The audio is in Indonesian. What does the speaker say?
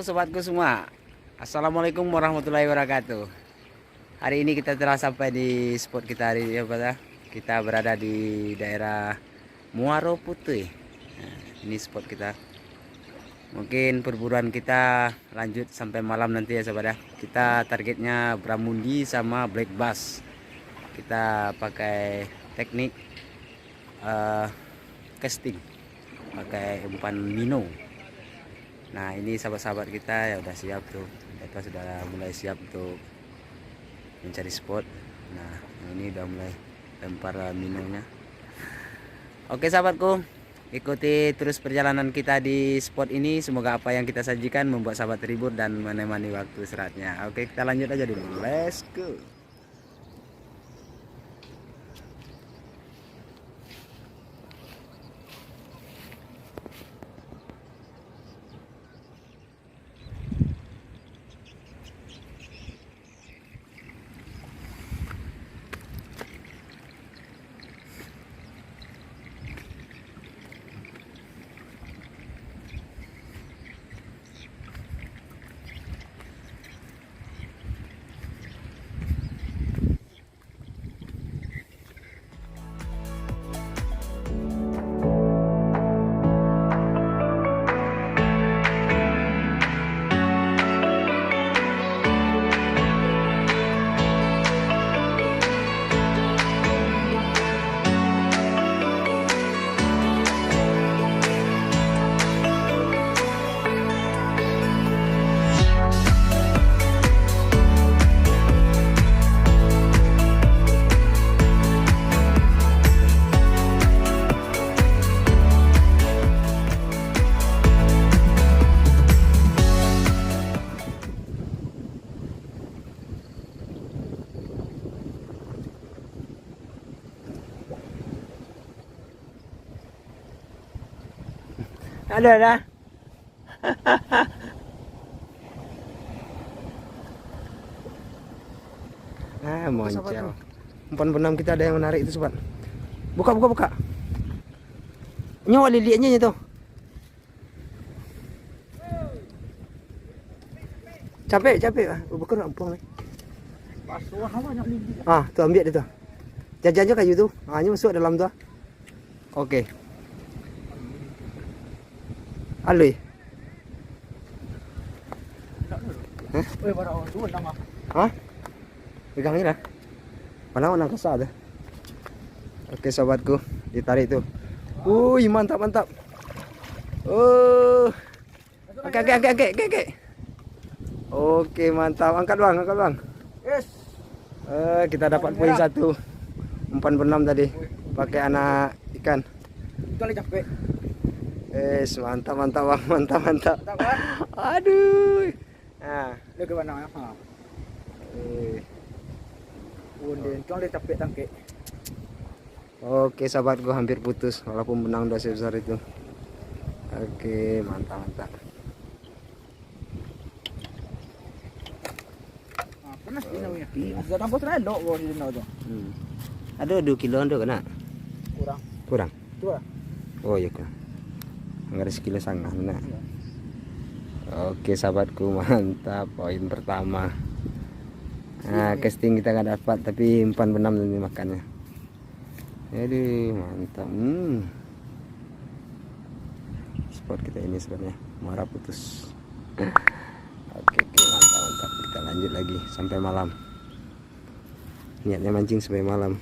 Halo sobatku semua, Assalamualaikum warahmatullahi wabarakatuh. Hari ini kita telah sampai di spot kita hari ini, kita berada di daerah Muaro Putih. Nah, ini spot kita. Mungkin perburuan kita lanjut sampai malam nanti ya sobat ya. Kita targetnya Bramundi sama Black Bass. Kita pakai teknik casting, pakai umpan minnow. Nah ini sahabat-sahabat kita ya udah siap tuh, mereka sudah mulai siap untuk mencari spot. Nah ini udah mulai lempar minumnya. Oke sahabatku, ikuti terus perjalanan kita di spot ini. Semoga apa yang kita sajikan membuat sahabat terhibur dan menemani waktu istirahatnya. Oke, kita lanjut aja dulu, let's go. Ada. Moncel. Umpan benam kita ada yang menarik itu sobat. Buka. Nyawa liliannya itu. Capek. Bukan empung nih. Tuh ambil itu. Jajan aja kayu tuh. Ini masuk dalam tuh. Oke. Alui. Hah? Pegang ini lah. Mana orang kasar dah. Oke sobatku, ditarik tuh. Mantap. Oke. Oke, mantap. Angkat bang. Yes. Kita dapat poin 1. Umpan benam tadi. Pakai anak ikan. Kali capek. Mantap bang, mantap. Aduh. Nah, Dia ke mana? Kali capek tangke. Oke sahabatku, hampir putus walaupun benang udah sebesar itu. Oke, mantap. Panas di naunya. Sudah tampus relo gua di nau tuh. Ada 2 kilo ando kena? Kurang. Dua. Oh iya kan. Enggak ada sekilo sangat nah. Oke sahabatku, mantap, poin pertama. Nah, casting kita nggak dapat tapi umpan benam ini makannya. Aduh, mantap. Spot kita ini sebenarnya Muara Putus. Oke, mantap. Kita lanjut lagi sampai malam. Niatnya mancing sampai malam.